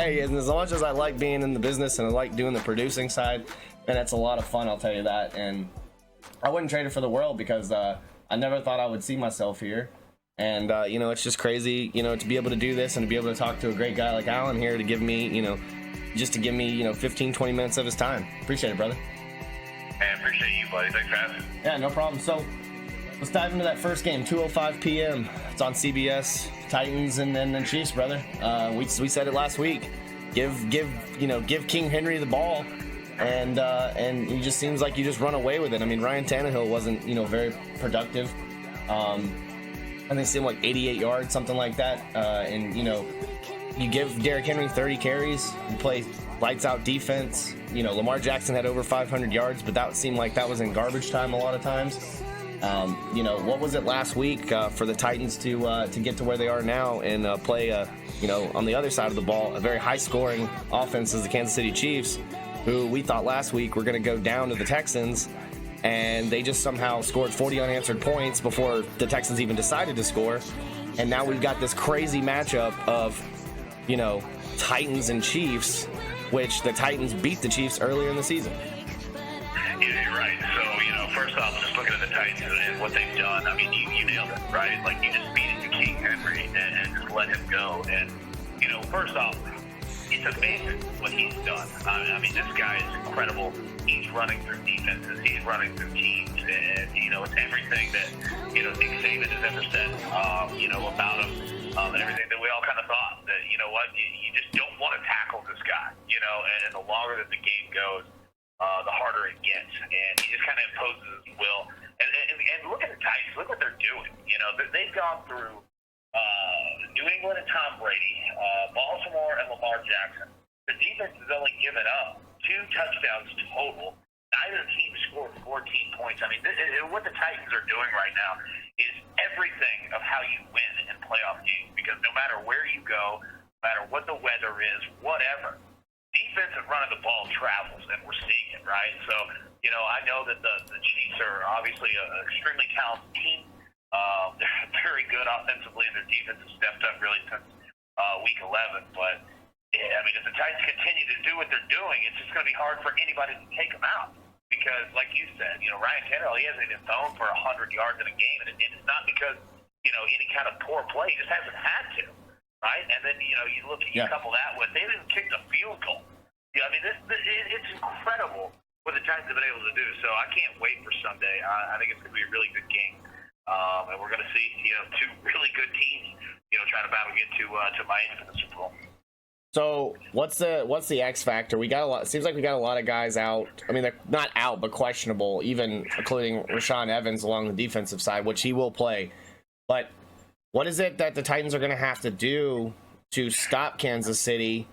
Hey, and as much as I like being in the business and I like doing the producing side, and it's a lot of fun, I'll tell you that. And I wouldn't trade it for the world because I never thought I would see myself here. And, it's just crazy, to be able to do this and to be able to talk to a great guy like Allan here to give me, just to give me, 15, 20 minutes of his time. Appreciate it, brother. Hey, I appreciate you, buddy. Thanks for having me. Yeah, no problem. So let's dive into that first game, 2:05 p.m. It's on CBS, Titans and then Chiefs, brother. We said it last week. Give King Henry the ball. And it just seems like you just run away with it. I mean, Ryan Tannehill wasn't, very productive. I think it seemed like 88 yards, something like that. You give Derrick Henry 30 carries, you play lights out defense. Lamar Jackson had over 500 yards, but that seemed like that was in garbage time a lot of times. What was it last week for the Titans to get to where they are now and play, on the other side of the ball, a very high-scoring offense as the Kansas City Chiefs, who we thought last week were going to go down to the Texans, and they just somehow scored 40 unanswered points before the Texans even decided to score. And now we've got this crazy matchup of, Titans and Chiefs, which the Titans beat the Chiefs earlier in the season. Yeah, you're right. So, first off, just looking at the Titans and what they've done, I mean, you nailed it, right? Like, you just beat King Henry and just let him go. And, first off, it's amazing what he's done. I mean, this guy is incredible. He's running through defenses. He's running through teams. And, it's everything that, Nick Saban has ever said, about him. And everything that we all kind of thought that, you just don't want to tackle this guy, and the longer that the game goes, the harder it gets. And he just kind of imposes his will. And look at the Titans. Look what they're doing. They've gone through New England and Tom Brady, Baltimore and Lamar Jackson. The defense has only given up 2 touchdowns total. Neither team scored 14 points. I mean, what the Titans are doing right now is everything of how you win in playoff games, because no matter where you go, no matter what the weather is, whatever, defense and running the ball travels, and we're seeing it, right? So, I know that the Chiefs are obviously an extremely talented team. They're very good offensively, and their defense has stepped up really since week 11. But, yeah, I mean, if the Titans continue to do what they're doing, it's just going to be hard for anybody to take them out. Because, like you said, Ryan Tannehill, he hasn't even thrown for 100 yards in a game. And it's not because, any kind of poor play. He just hasn't had to, right? And then, you look at, you couple that with, they didn't kick the field goal. I mean, it's incredible what the Titans have been able to do. So I can't wait for Sunday. I think it's going to be a really good game. And we're going to see, 2 really good teams, trying to battle get to Miami for the Super Bowl. So what's the X factor? We got a lot. Seems like we got a lot of guys out. I mean, they're not out, but questionable, even including Rashaan Evans along the defensive side, which he will play. But what is it that the Titans are going to have to do to stop Kansas City?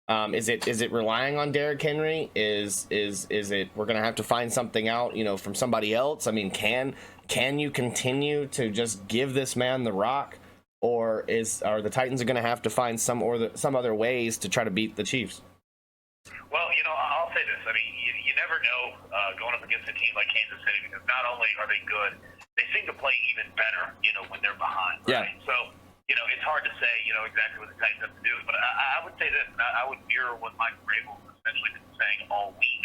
Is it relying on Derrick Henry? Is it we're going to have to find something out, from somebody else? I mean, can you continue to just give this man the rock? Or are the Titans going to have to find some other ways to try to beat the Chiefs? Well, I'll say this. I mean, you never know going up against a team like Kansas City, because not only are they good, they seem to play even better, when they're behind. Right? Yeah. So, it's hard to say, exactly what the Titans have to do. But I would say this, and I would mirror what Mike Vrabel has essentially been saying all week,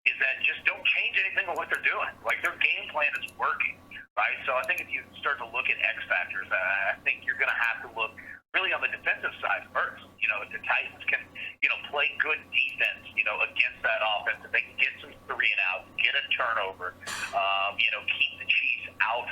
is that just don't change anything of what they're doing. Like, their game plan is working. Right, so I think if you start to look at X factors, I think you're going to have to look really on the defensive side first. If the Titans can, play good defense, against that offense, if they can get some 3 and out, get a turnover, keep the Chiefs out,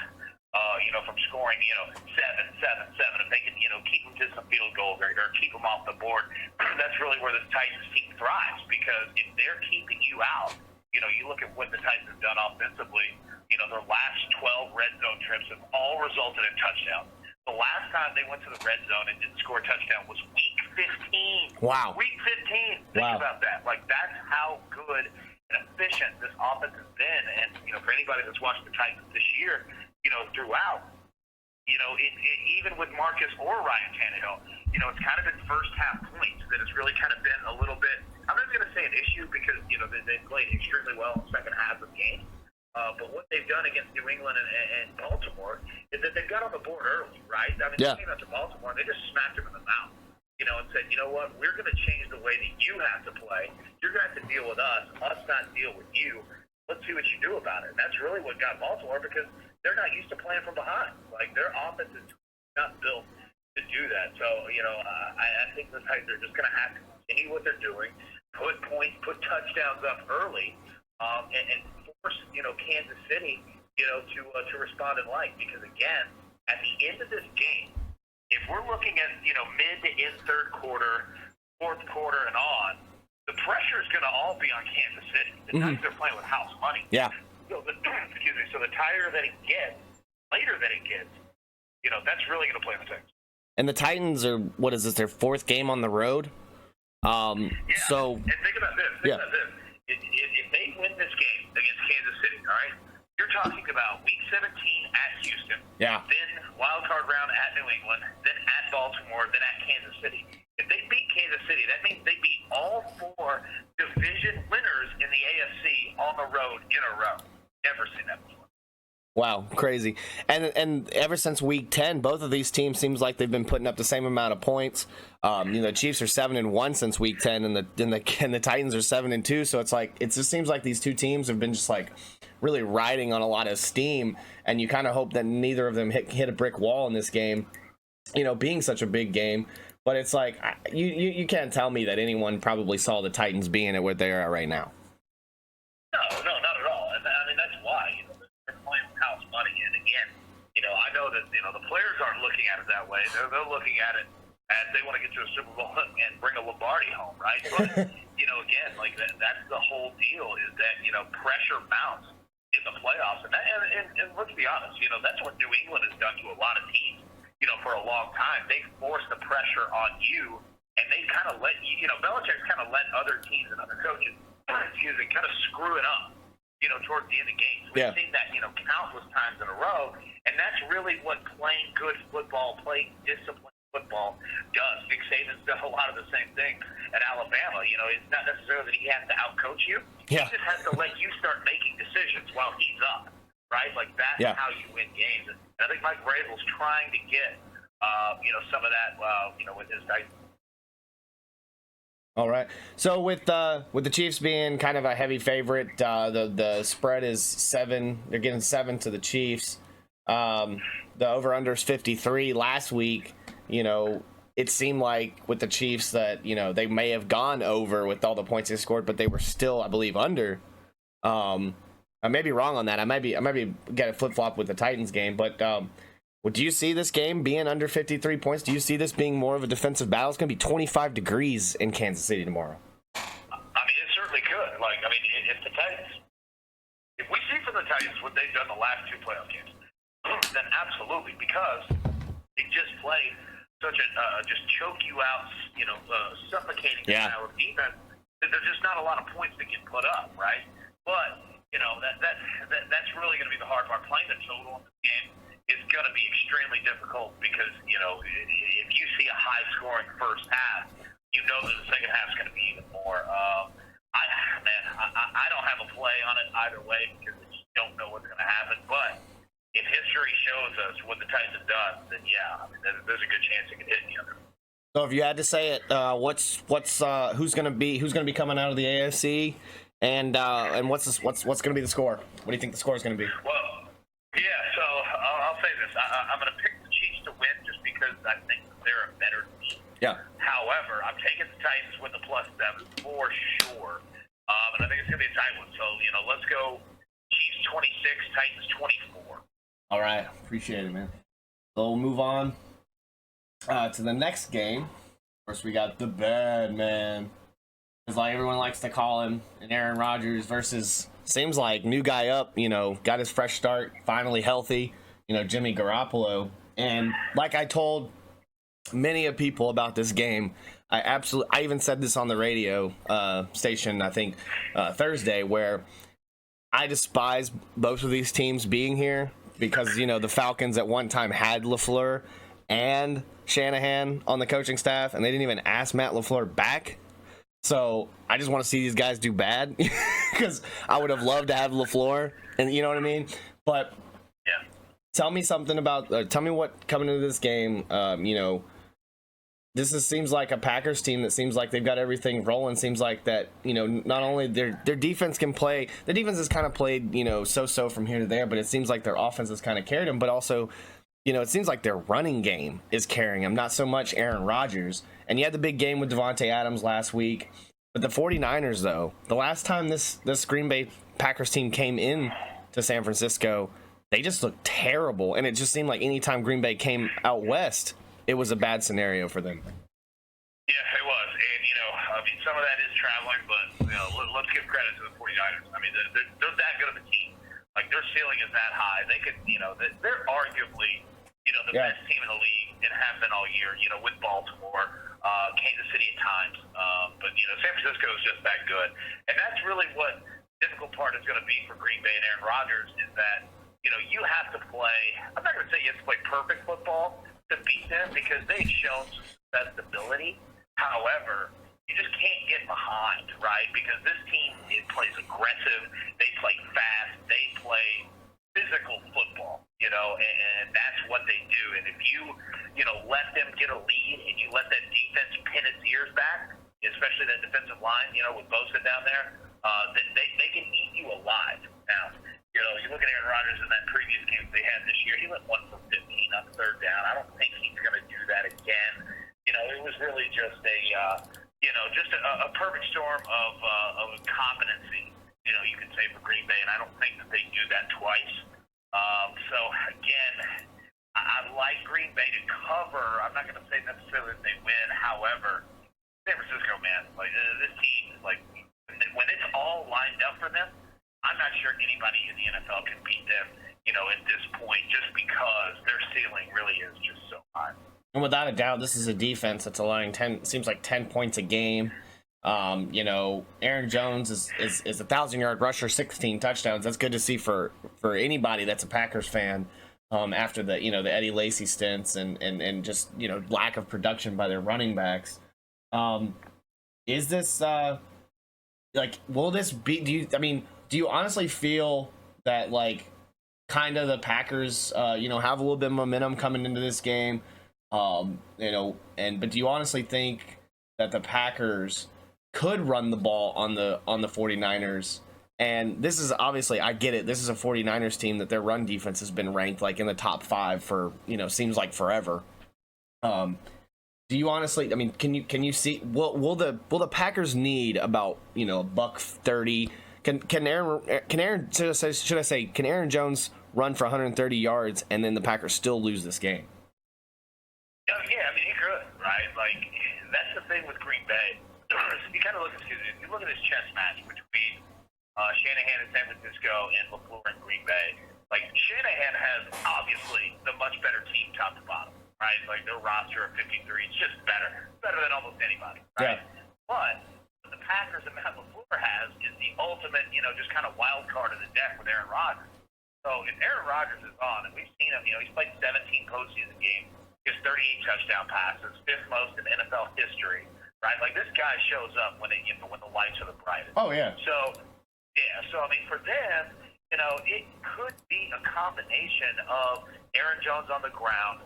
from scoring, 7, 7, 7. If they can, keep them to some field goals or keep them off the board, that's really where the Titans team thrives. Because if they're keeping you out, you look at what the Titans have done offensively. Their last 12 red zone trips have all resulted in touchdowns. The last time they went to the red zone and didn't score a touchdown was week 15. Wow. Week 15. Think about that. Like, that's how good and efficient this offense has been. And, for anybody that's watched the Titans this year, throughout, even with Marcus or Ryan Tannehill, it's kind of been first half points that has really kind of been a little bit, I'm not going to say an issue, because, they played extremely well in the second half of the game. But what they've done against New England and Baltimore is that they've got on the board early, right? I mean, they came out to Baltimore and they just smacked them in the mouth. And said, you know what, we're going to change the way that you have to play. You're going to have to deal with us not deal with you. Let's see what you do about it. And that's really what got Baltimore, because they're not used to playing from behind. Like, their offense is not built to do that. So, I think the Titans are just going to have to continue what they're doing, put points, put touchdowns up early, and force, Kansas City, to respond in light. Because, again, at the end of this game, if we're looking at, mid to in third quarter, fourth quarter and on, the pressure is going to all be on Kansas City. The Titans are playing with house money. Yeah. So the tighter that it gets, later that it gets, that's really going to play in the Titans. And the Titans are, what is this, their fourth game on the road? So. And think about this. Think about this. If they win this game against Kansas City, all right, you're talking about Week 17 at Houston, then wild card round at New England, then at Baltimore, then at Kansas City. If they beat Kansas City, that means they beat all 4 division winners in the AFC on the road in a row. Never seen that before. Wow, crazy. And ever since Week 10, both of these teams seems like they've been putting up the same amount of points. The Chiefs are 7-1 since Week 10, and the Titans are 7-2. So it's like, it just seems like these two teams have been just like really riding on a lot of steam, and you kind of hope that neither of them hit a brick wall in this game, being such a big game. But it's like, you can't tell me that anyone probably saw the Titans being at where they are right now. No, not at all. And I mean, that's why, they're playing with house money. And again, I know that, the players aren't looking at it that way. They're looking at it as they want to get to a Super Bowl and bring a Lombardi home, right? But, again, like that's the whole deal, is that, pressure mounts in the playoffs. And let's be honest, that's what New England has done to a lot of teams, for a long time. They force the pressure on you, and they kind of let you, Belichick's kind of let other teams and other coaches, kind of screw it up, towards the end of games. We've seen that, countless times in a row, and that's really what playing good football, playing disciplined football does. Nick Saban's done a lot of the same thing at Alabama. It's not necessarily that he has to outcoach you. Yeah. He just has to let you start making decisions while he's up, right? Like, that's how you win games. And I think Mike Vrabel's trying to get, some of that, with his Titans. All right. So with the Chiefs being kind of a heavy favorite, the spread is 7. They're getting 7 to the Chiefs. The over/under is 53. Last week, it seemed like with the Chiefs that they may have gone over with all the points they scored, but they were still, I believe, under. I may be wrong on that. I might be get a flip flop with the Titans game, but do you see this game being under 53 points? Do you see this being more of a defensive battle? It's going to be 25 degrees in Kansas City tomorrow. I mean, it certainly could. If we see from the Titans what they've done the last 2 playoff games, then absolutely, because they just play such a just choke you out, suffocating style of defense. There's just not a lot of points that get put up, right? But that's really going to be the hard part. Playing the total in this game is going to be extremely difficult because, if you see a high-scoring first half, that the second half is going to be even more. I don't have a play on it either way because I just don't know what's going to happen. But if history shows us what the Titans have done, then there's a good chance it could hit the other. So if you had to say it, who's going to be coming out of the AFC, and what's going to be the score? What do you think the score is going to be? Well, so I'll say this: I'm going to pick the Chiefs to win just because I think that they're a better team. Yeah. However, I'm taking the Titans with the +7 for sure, and I think it's going to be a tight one. So let's go Chiefs 26, Titans 24. All right, appreciate it, man. So we'll move on to the next game. First, we got the bad man, as like everyone likes to call him, and Aaron Rodgers versus, seems like, new guy up. Got his fresh start, finally healthy. Jimmy Garoppolo, and like I told many of people about this game, I even said this on the radio station, I think Thursday, where I despise both of these teams being here because the Falcons at one time had LaFleur and Shanahan on the coaching staff, and they didn't even ask Matt LaFleur back. So I just want to see these guys do bad because I would have loved to have LaFleur, and you know what I mean. But tell me something about tell me what coming into this game, seems like a Packers team that seems like they've got everything rolling. Seems like that, not only their defense can play, the defense has kind of played, so from here to there, but it seems like their offense has kind of carried them. But also, it seems like their running game is carrying them, not so much Aaron Rodgers. And you had the big game with Devontae Adams last week. But the 49ers, though, the last time this Green Bay Packers team came in to San Francisco, they just looked terrible. And it just seemed like anytime Green Bay came out west, it was a bad scenario for them. Yeah, it was. And, some of that is traveling, but, let's give credit to the 49ers. I mean, they're that good of a team. Like, their ceiling is that high. They could, they're arguably, the best team in the league and have been all year, with Baltimore, Kansas City at times. But, San Francisco is just that good. And that's really what the difficult part is going to be for Green Bay and Aaron Rodgers is that, you have to play, I'm not going to say you have to play perfect football to beat them because they've shown some stability. However, you just can't get behind, right? Because this team plays aggressive, they play fast, they play physical football, and that's what they do. And if you, let them get a lead and you let that defense pin its ears back, especially that defensive line, with Bosa down there, then they can eat you alive. Now, you look at Aaron Rodgers in that previous game they had this year, he went 1 for 15 on third down. I don't think he's going to do that again. It was really just a perfect storm of competency, you could say, for Green Bay, and I don't think that they do that twice. So, again, I like Green Bay to cover. I'm not going to say necessarily that they win. However, San Francisco, man, like this team, like when it's all lined up for them, I'm not sure anybody in the NFL can beat them, at this point, just because their ceiling really is just so high. And without a doubt, this is a defense that's allowing 10 points a game. Aaron Jones is a 1,000-yard rusher, 16 touchdowns. That's good to see for anybody that's a Packers fan. After the the Eddie Lacy stints and just lack of production by their running backs. Is this will this be? Do you honestly feel that kind of the Packers have a little bit of momentum coming into this game? But do you honestly think that the Packers could run the ball on the 49ers? And this is obviously, I get it, this is a 49ers team that their run defense has been ranked in the top 5 for seems like forever. Do you honestly, can you see, will the Packers need about $130? Can Aaron Jones run for 130 yards and then the Packers still lose this game? Yeah, he could, right? That's the thing with Green Bay. You kind of look at this chess match between Shanahan in San Francisco and LaFleur in Green Bay. Shanahan has obviously the much better team top to bottom, right? Their roster of 53, it's just better than almost anybody, right? Yeah. But what the Packers and Matt LaFleur has is the ultimate, just kind of wild card of the deck with Aaron Rodgers. So if Aaron Rodgers is on, and we've seen him, he's played 17 postseason games, he has 38 touchdown passes, 5th most in NFL history, right? This guy shows up when when the lights are the brightest. Oh yeah. So for them, it could be a combination of Aaron Jones on the ground,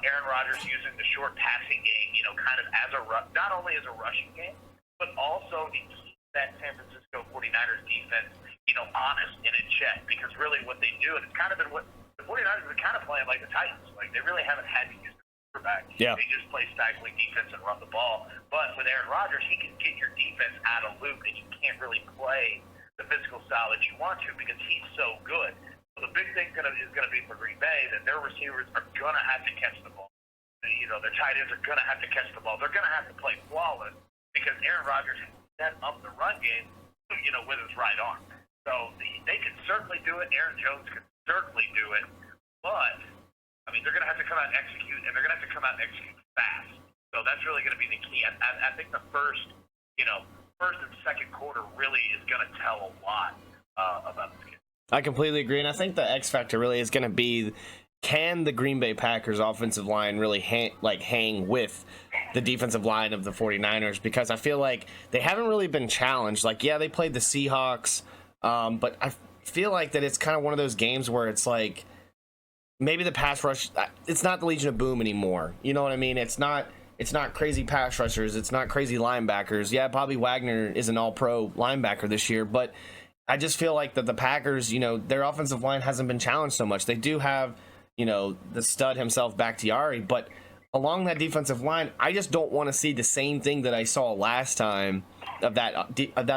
Aaron Rodgers using the short passing game, kind of as not only as a rushing game, but also to keep that San Francisco 49ers defense, honest and in check. Because really what they do, and it's kind of been what the 49ers are kind of playing like the Titans. They really haven't had to use the quarterback. Yeah. They just play stifling defense and run the ball. But with Aaron Rodgers, he can get your defense out of loop, and you can't really play the physical style that you want to because he's so good. So the big thing is going to be for Green Bay that their receivers are going to have to catch the ball. Their tight ends are going to have to catch the ball. They're going to have to play flawless because Aaron Rodgers set up the run game, with his right arm. So they can certainly do it. Aaron Jones can certainly do it. But, they're going to have to come out and execute, and they're going to have to come out and execute fast. So that's really going to be the key. I think the first and second quarter really is going to tell a lot about this game. I completely agree, and I think the X factor really is going to be, can the Green Bay Packers offensive line really hang with the defensive line of the 49ers? Because I feel like they haven't really been challenged. They played the Seahawks, but I feel like that it's kind of one of those games where it's maybe the pass rush, it's not the Legion of Boom anymore. You know what I mean? It's not It's not crazy pass rushers. It's not crazy linebackers. Yeah, Bobby Wagner is an all-pro linebacker this year, but I just feel like that the Packers, their offensive line hasn't been challenged so much. They do have, the stud himself, Bakhtiari, but along that defensive line, I just don't want to see the same thing that I saw last time of that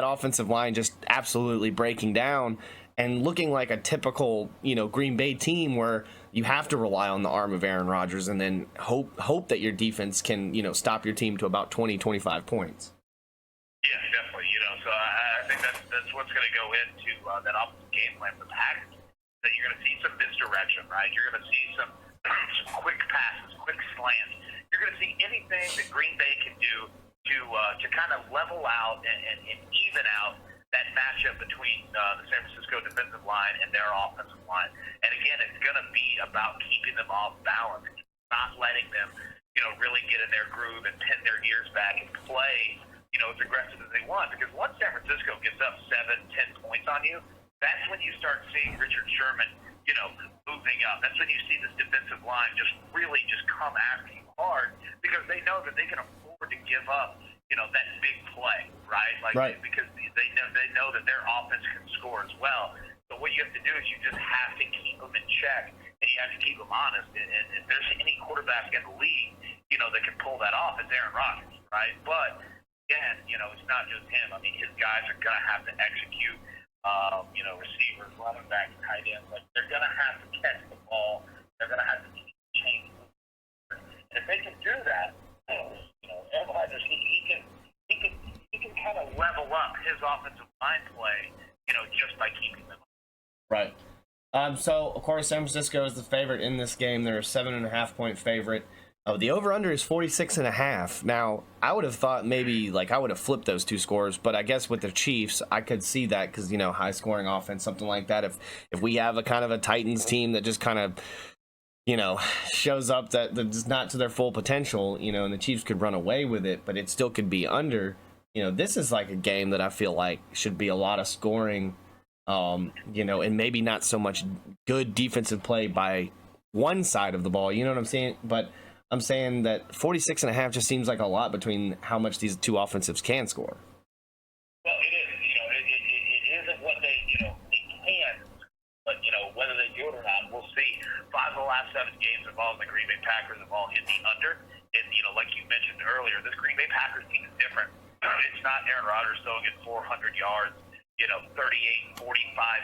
offensive line just absolutely breaking down and looking like a typical, Green Bay team where you have to rely on the arm of Aaron Rodgers and then hope that your defense can, stop your team to about 20, 25 points. Yeah, definitely. So I think that's what's going to go into that offensive game plan for the Packers. That you're going to see some misdirection, right? You're going to see some quick passes, quick slants. You're going to see anything that Green Bay can do to kind of level out and even out that matchup between the San Francisco defensive line and their offensive line. And again, it's going to be about keeping them off balance, not letting them, really get in their groove and pin their ears back and play, as aggressive as they want. Because once San Francisco gets up 7-10 points on you, that's when you start seeing Richard Sherman, moving up. That's when you see this defensive line just really just come after you hard because they know that they can afford to give up, that big play, right? Right. Because they know that their offense can score as well. So what you have to do is you just have to keep them in check and you have to keep them honest. And if there's any quarterback in the league, that can pull that off, it's Aaron Rodgers, right? But again, it's not just him. I mean, his guys are going to have to execute. Receivers, running backs, tight ends, they're going to have to catch the ball. They're going to have to change. And if they can do that, Aaron Rodgers, he can kind of level up his offensive line play, just by keeping them. Right. So of course, San Francisco is the favorite in this game. They're a 7.5-point favorite. The over-under is 46.5. Now, I would have thought maybe, I would have flipped those two scores, but I guess with the Chiefs, I could see that because, high-scoring offense, something like that. If we have a kind of a Titans team that just kind of, shows up that's not to their full potential, and the Chiefs could run away with it, but it still could be under. This is like a game that I feel like should be a lot of scoring, and maybe not so much good defensive play by one side of the ball. You know what I'm saying? But I'm saying that 46.5 just seems like a lot between how much these two offensives can score. Well, it is. It isn't what they can, but whether they do it or not, we'll see. 5 of the last 7 games involving the Green Bay Packers have all hit the under, and like you mentioned earlier, this Green Bay Packers team is different. It's not Aaron Rodgers throwing it 400 yards, 38, 45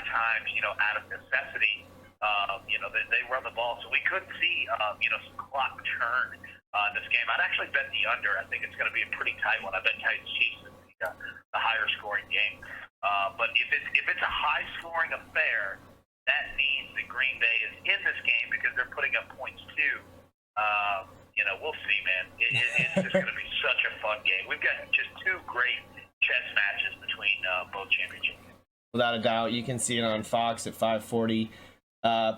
times, out of necessity. They run the ball, so we could see, some clock turn this game. I'd actually bet the under. I think it's going to be a pretty tight one. I bet Titans Chiefs is the higher scoring game. But if it's a high scoring affair, that means that Green Bay is in this game because they're putting up points too. We'll see, man. It's just going to be such a fun game. We've got just 2 great chess matches between both championships. Without a doubt, you can see it on Fox at 5:40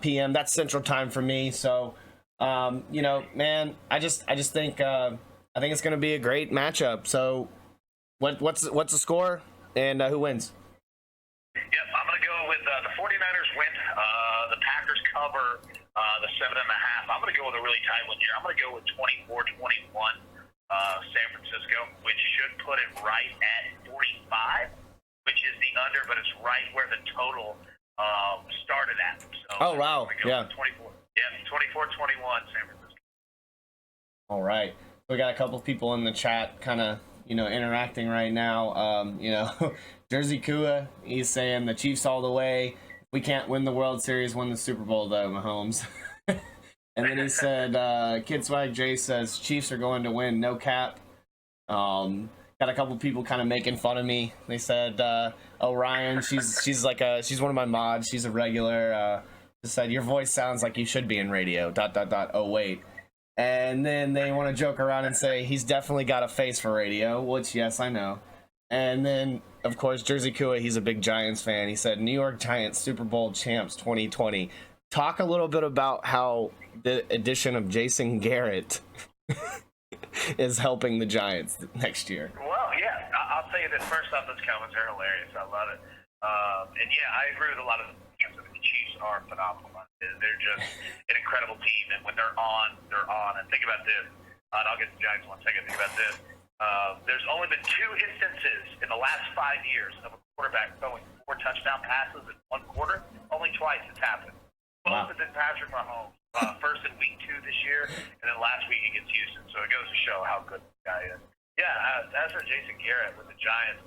p.m. That's Central Time for me. So, man, I just think I think it's going to be a great matchup. So, what's the score and who wins? Yep, I'm going to go with the 49ers win. The Packers cover the 7.5. I'm going to go with a really tight one here. I'm going to go with 24-21 San Francisco, which should put it right at 45, which is the under, but it's right where the total started at. So oh, wow. Yeah. 24-21 San Francisco. All right. We got a couple of people in the chat kind of, interacting right now. Jersey Kua, he's saying the Chiefs all the way. We can't win the World Series, win the Super Bowl, though, Mahomes. And then he said, Kid Swag J says, Chiefs are going to win, no cap. Got a couple people kind of making fun of me. They said, Ryan, she's one of my mods. She's a regular. Just said, your voice sounds like you should be in radio, ... Oh, wait. And then they want to joke around and say, he's definitely got a face for radio, which, yes, I know. And then, of course, Jersey Kua, he's a big Giants fan. He said, New York Giants Super Bowl champs 2020. Talk a little bit about how the addition of Jason Garrett is helping the Giants next year. Well, yeah, I'll tell you that first off, those comments are hilarious. I love it. And yeah, I agree with a lot of the teams. The Chiefs are phenomenal. They're just an incredible team, and when they're on, they're on. And think about this. and I'll get to the Giants in 1 second. Think about this. There's only been 2 instances in the last 5 years of a quarterback throwing 4 touchdown passes in 1 quarter. Only twice it's happened. Both have been Patrick Mahomes. First in week 2 this year, and then last week against Houston. So it goes to show how good this guy is. Yeah, as for Jason Garrett with the Giants,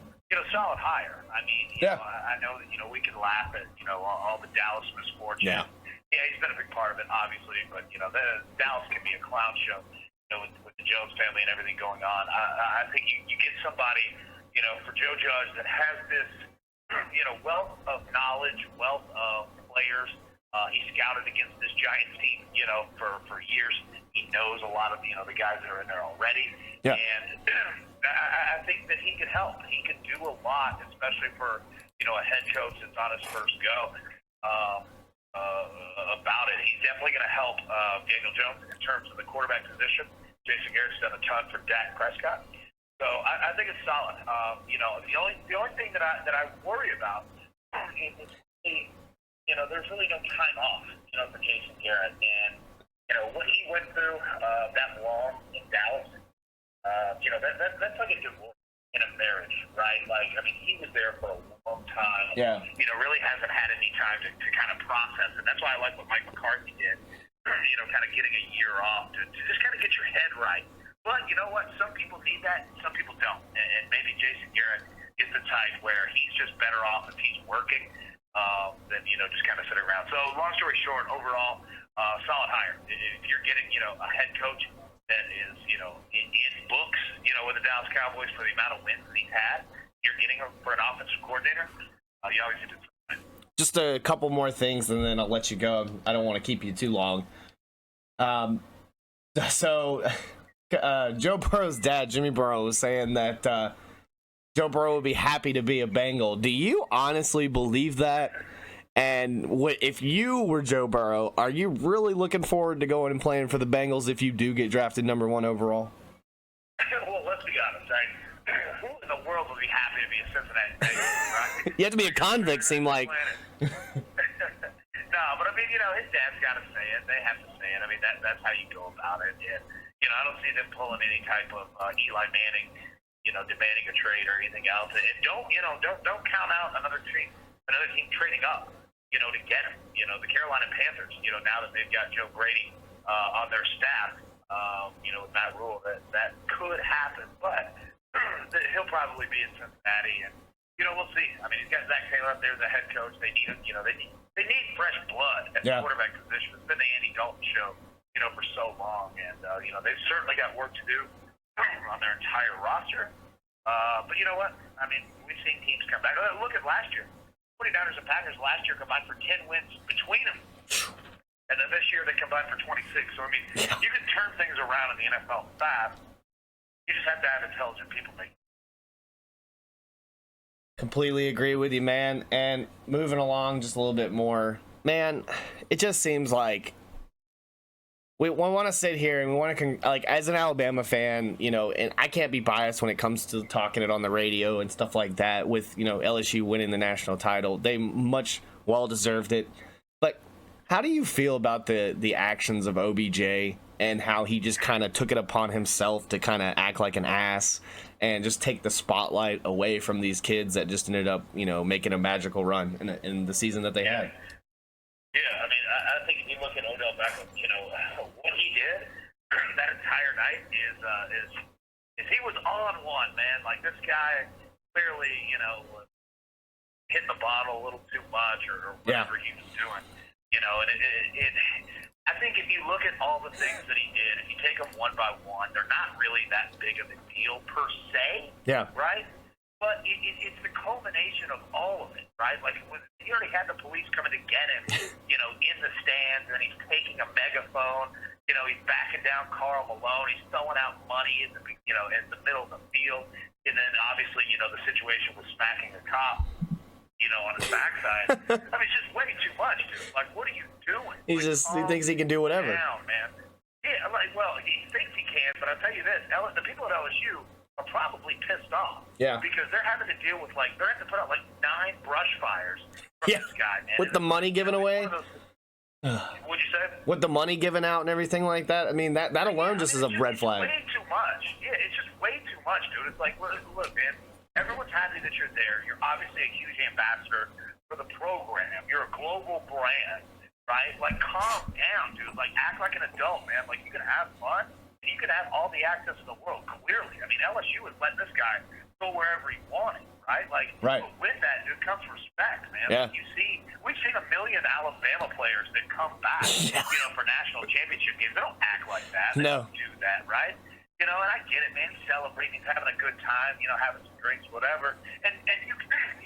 solid hire. I mean, I know that, we can laugh at, all the Dallas misfortune. Yeah, he's been a big part of it, obviously, but, the Dallas can be a clown show, with the Jones family and everything going on. I think you get somebody, for Joe Judge that has this, wealth of knowledge, wealth of players. He scouted against this Giants team, for years. He knows a lot of, the guys that are in there already. Yeah. And I think that he can help. He can do a lot, especially for, a head coach that's on his first go about it. He's definitely going to help Daniel Jones in terms of the quarterback position. Jason Garrett's done a ton for Dak Prescott. So I think it's solid. The only thing that I worry about is there's really no time off, for Jason Garrett. And, what he went through that long in Dallas, that's like a divorce in a marriage, right? Like, I mean, he was there for a long time. Yeah. Really hasn't had any time to kind of process. And that's why I like what Mike McCarthy did, kind of getting a year off to just kind of get your head right. But you know what? Some people need that, some people don't. And maybe Jason Garrett is the type where he's just better off if he's working than, just kind of sitting around. So long story short, overall, solid hire. If you're getting, a head coach that is, in books, with the Dallas Cowboys for the amount of wins that he's had, you're getting him for an offensive coordinator, you obviously did something. Just a couple more things, and then I'll let you go. I don't want to keep you too long. Joe Burrow's dad, Jimmy Burrow, was saying that Joe Burrow would be happy to be a Bengal. Do you honestly believe that? And if you were Joe Burrow, are you really looking forward to going and playing for the Bengals if you do get drafted number 1 overall? Well, let's be honest, right? Who in the world would be happy to be a Cincinnati Bengals, right? You have to be a convict, seem like. No, but I mean, his dad's got to say it. They have to say it. I mean, that's how you go about it. And, I don't see them pulling any type of Eli Manning, demanding a trade or anything else. And don't count out another team trading up, to get him. The Carolina Panthers, now that they've got Joe Brady on their staff, with Matt Rule, that could happen. But he'll probably be in Cincinnati, and we'll see. I mean, he's got Zach Taylor up there as the head coach. They need him. They need fresh blood at the quarterback position. It's been the Andy Dalton show, for so long, and they've certainly got work to do on their entire roster. But you know what? I mean, we've seen teams come back. Look at last year. 49ers and Packers last year combined for 10 wins between them. And then this year they combined for 26. So, I mean, you can turn things around in the NFL fast. You just have to have intelligent people make it. Completely agree with you, man. And moving along just a little bit more, man, it just seems like we want to sit here and we want to, as an Alabama fan, and I can't be biased when it comes to talking it on the radio and stuff like that with, LSU winning the national title. They much well deserved it. But how do you feel about the actions of OBJ and how he just kind of took it upon himself to kind of act like an ass and just take the spotlight away from these kids that just ended up, making a magical run in the season that they had? Yeah, I mean, I think if you look at Odell Beckham, what he did that entire night is he was on one, man. Like, this guy clearly, was hitting the bottle a little too much or whatever he was doing, and I think if you look at all the things that he did, if you take them one by one, they're not really that big of a deal per se, right? But it's the culmination of all of it, right? Like, he already had the police coming to get him, in the stands, and he's taking a megaphone. He's backing down Karl Malone. He's throwing out money in the middle of the field. And then, obviously, the situation with smacking a cop, on his backside. I mean, it's just way too much, dude. Like, what are you doing? He thinks he can do whatever. Down, man. Yeah, well, he thinks he can, but I'll tell you this. The people at LSU are probably pissed off. Yeah. Because they're having to deal with, they're having to put out, 9 brush fires from this guy, man. With the money given away? What'd you say? With the money given out and everything like that, I mean, that alone just is a red flag. It's way too much. Yeah, it's just way too much, dude. It's like, look, man, everyone's happy that you're there. You're obviously a huge ambassador for the program. You're a global brand, right? Like, calm down, dude. Like, act like an adult, man. Like, you can have fun, and you can have all the access in the world, clearly. I mean, LSU was letting this guy go wherever he wanted, right? Like, right. With that, dude, comes respect, man. Yeah. Like, we've seen a million Alabama players that come back, for national championship games. They don't act like that. They don't do that, right? And I get it, man. He's celebrating, he's having a good time, having some drinks, whatever. And you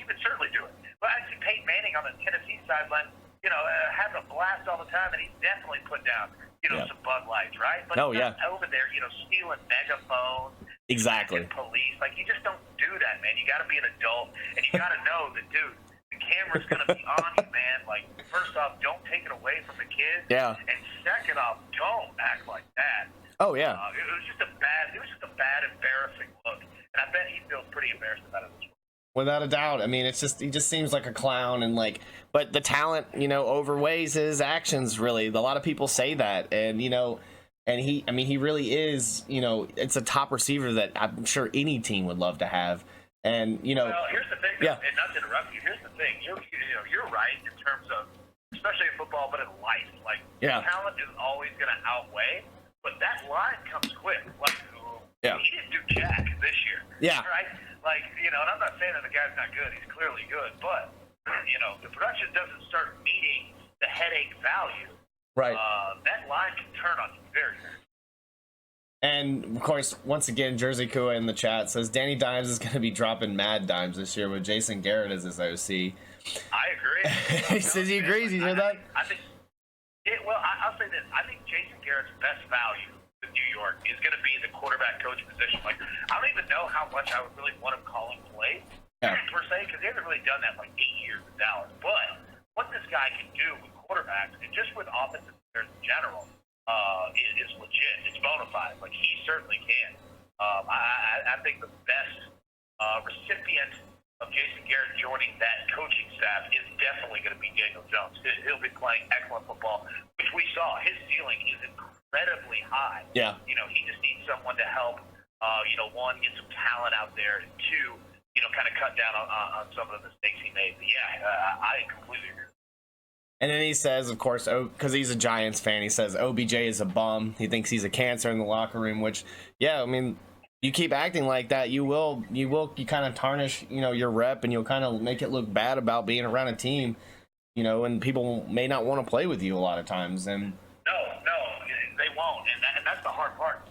can certainly do it. But I see Peyton Manning on the Tennessee sideline, having a blast all the time, and he's definitely put down, some Bud Lights, right? But he's not over there, stealing megaphones. Exactly. Police. Like, you just don't do that, man. You got to be an adult, and you got to know that, dude, the camera's going to be on you, man. Like, first off, don't take it away from the kids. Yeah. And second off, don't act like that. Oh, yeah. It was just a bad, embarrassing look. And I bet he feels pretty embarrassed about it as well. Without a doubt. I mean, he just seems like a clown, and but the talent, overweighs his actions, really. A lot of people say that, and, and he really is, it's a top receiver that I'm sure any team would love to have. And, Well, here's the thing, and not to interrupt you, here's the thing. You're right in terms of, especially in football, but in life. Like, talent is always going to outweigh, but that line comes quick. Like, he didn't do jack this year. Yeah. Right? Like, and I'm not saying that the guy's not good. He's clearly good. But, the production doesn't start meeting the headache value. Right. That line can turn on you very, very. And, of course, once again, Jersey Kua in the chat says Danny Dimes is going to be dropping mad dimes this year with Jason Garrett as his OC. I agree. He says he agrees. You heard that? I think, I'll say this. I think Jason Garrett's best value in New York is going to be the quarterback coach position. Like, I don't even know how much I would really want him calling plays, per se, because they haven't really done that in like 8 years in Dallas. But what this guy can do with quarterbacks, and just with offensive players in general, is legit. It's bona fide. Like, he certainly can. I think the best recipient of Jason Garrett joining that coaching staff is definitely going to be Daniel Jones. He'll be playing excellent football, which we saw. His ceiling is incredibly high. Yeah. He just needs someone to help, one, get some talent out there, and two, kind of cut down on some of the mistakes he made. But I completely agree. And then he says, of course, because he's a Giants fan, he says OBJ is a bum. He thinks he's a cancer in the locker room, which, I mean, you keep acting like that, you kind of tarnish, your rep, and you'll kind of make it look bad about being around a team, and people may not want to play with you a lot of times. And No, they won't. And that's the hard part.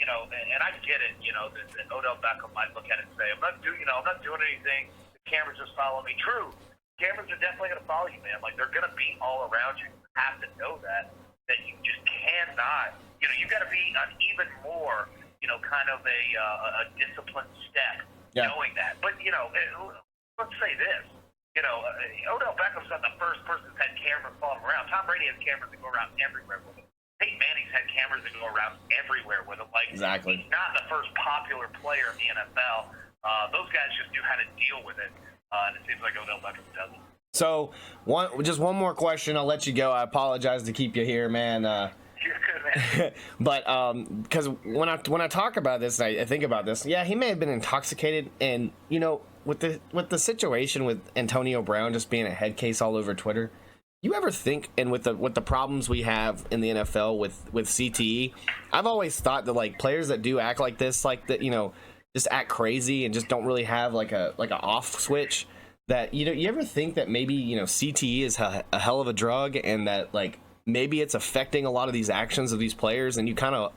And I get it, that Odell Beckham might look at it and say, I'm not doing anything. The cameras just follow me. True. Cameras are definitely going to follow you, man. Like, they're going to be all around you. You have to know that you just cannot, you got to be on even more, kind of a disciplined step, knowing that. But, let's say this, Odell Beckham's not the first person that's had cameras following around. Tom Brady has cameras that go around everywhere with him. Peyton Manning's had cameras that go around everywhere with him. Like, exactly. He's not the first popular player in the NFL. Those guys just knew how to deal with it. And it seems like Odell Beckham doesn't. So, just one more question. I'll let you go. I apologize to keep you here, man. You're good, man. But because when I talk about this, I think about this. Yeah, he may have been intoxicated, and with the situation with Antonio Brown just being a head case all over Twitter. You ever think, and with the problems we have in the NFL with CTE, I've always thought that like players that do act like this, like that, just act crazy and just don't really have like a off switch, that you ever think that maybe CTE is a hell of a drug, and that like maybe it's affecting a lot of these actions of these players, and you kind of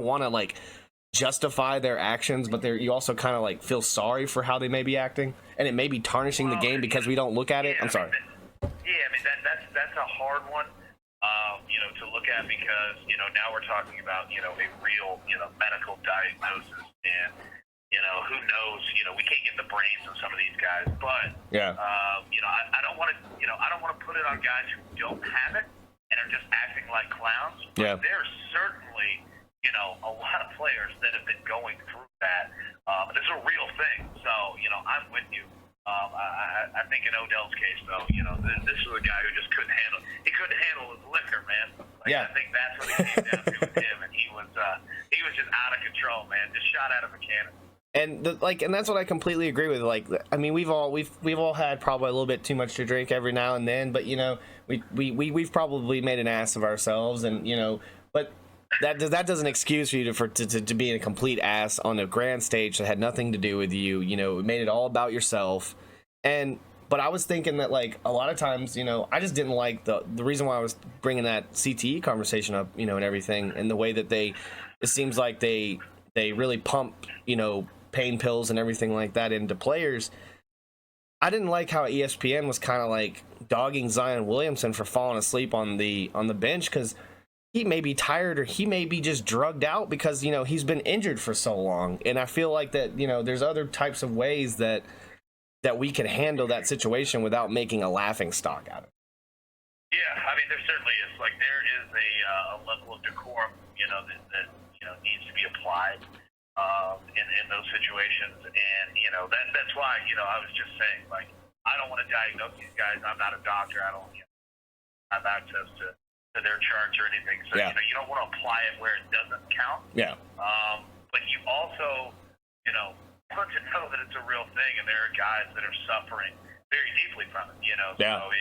want to like justify their actions, but you also kind of like feel sorry for how they may be acting, and it may be tarnishing the game because we don't look at it. I'm sorry. Yeah, I mean that's a hard one, to look at, because now we're talking about a real medical diagnosis, and who knows, we can't get the brains of some of these guys, but I don't want to put it on guys who don't have it and are just acting like clowns. But there's certainly a lot of players that have been going through that. This is a real thing, so I'm with you. I think in Odell's case, though, this is a guy who just couldn't handle his liquor. Like, Yeah. I think that's what it came down to with him, and he was just out of control, man. Just shot out of a cannon. And that's what I completely agree with. Like, I mean, we've all had probably a little bit too much to drink every now and then, but you know, we've probably made an ass of ourselves, and you know, but that doesn't excuse you to be a complete ass on a grand stage that had nothing to do with you. You know, it made it all about yourself. But I was thinking that, like, a lot of times, you know, I just didn't like the reason why I was bringing that CTE conversation up, you know, and everything, and the way that it seems like they really pump, you know, pain pills and everything like that into players. I didn't like how ESPN was kind of like dogging Zion Williamson for falling asleep on the bench, because he may be tired or he may be just drugged out because, you know, he's been injured for so long. And I feel like that, you know, there's other types of ways that we can handle that situation without making a laughing stock out of it. Yeah, I mean, there certainly is. Like, there is a level of decorum, you know, that you know, needs to be applied in those situations. And, you know, that's why, you know, I was just saying, like, I don't want to diagnose these guys. I'm not a doctor. I don't, you know, have access to their charts or anything. So, Yeah. you know, you don't want to apply it where it doesn't count. Yeah. But you also, you know, want to know that it's a real thing, and there are guys that are suffering very deeply from it, you know. Yeah. So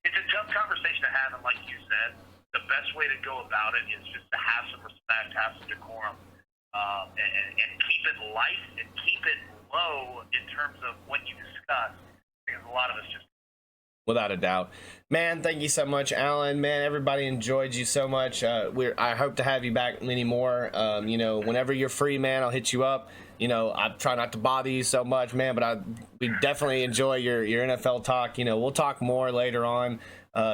it's a tough conversation to have, and like you said, the best way to go about it is just to have some respect, have some decorum, and keep it light and keep it low in terms of what you discuss, because a lot of us just. Without a doubt. Man, thank you so much, Allan. Man, everybody enjoyed you so much. I hope to have you back many more. You know, whenever you're free, man, I'll hit you up. You know, I try not to bother you so much, man, but we definitely enjoy your NFL talk. You know, we'll talk more later on,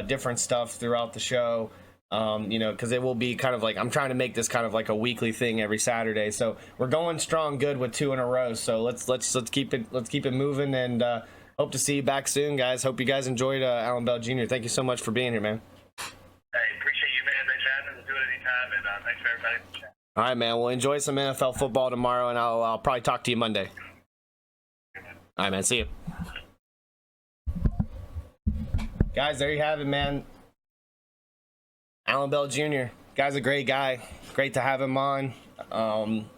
different stuff throughout the show. You know, because it will be kind of like, I'm trying to make this kind of like a weekly thing every Saturday. So we're going strong, good with 2 in a row. So let's keep it moving, and hope to see you back soon, guys. Hope you guys enjoyed Allan Bell Jr. Thank you so much for being here, man. Hey, appreciate you, man. Thanks for having us. Do it anytime, and thanks for everybody. All right, man. We'll enjoy some NFL football tomorrow, and I'll probably talk to you Monday. All right, man. See you. Guys, there you have it, man. Allan Bell Jr. Guy's a great guy. Great to have him on.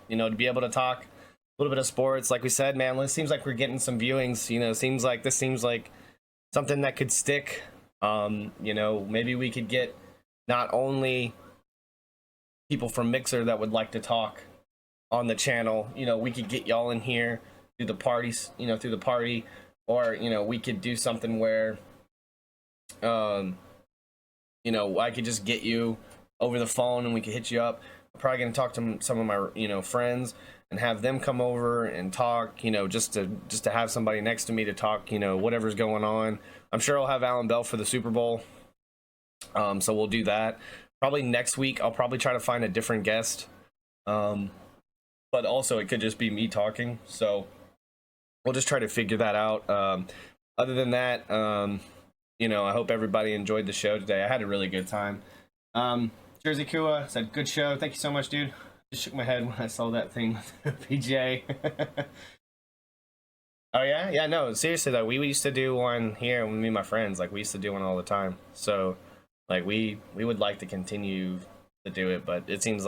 You know, to be able to talk a little bit of sports. Like we said, man, it seems like we're getting some viewings. You know, seems like something that could stick. You know, maybe we could get not only people from Mixer that would like to talk on the channel. You know, we could get y'all in here through the parties, you know, through the party, or, you know, we could do something where, you know, I could just get you over the phone and we could hit you up. I'm probably going to talk to some of my, you know, friends and have them come over and talk, you know, just to have somebody next to me to talk, you know, whatever's going on. I'm sure I'll have Allan Bell for the Super Bowl. So we'll do that. Probably next week, I'll probably try to find a different guest. But also it could just be me talking. So we'll just try to figure that out. Other than that, you know, I hope everybody enjoyed the show today. I had a really good time. Jersey Kua said, good show. Thank you so much, dude. Just shook my head when I saw that thing with PJ. Oh, yeah? Yeah, no, seriously, though. We used to do one here with me and my friends. Like, we used to do one all the time. So, like, we would like to continue to do it, but it seems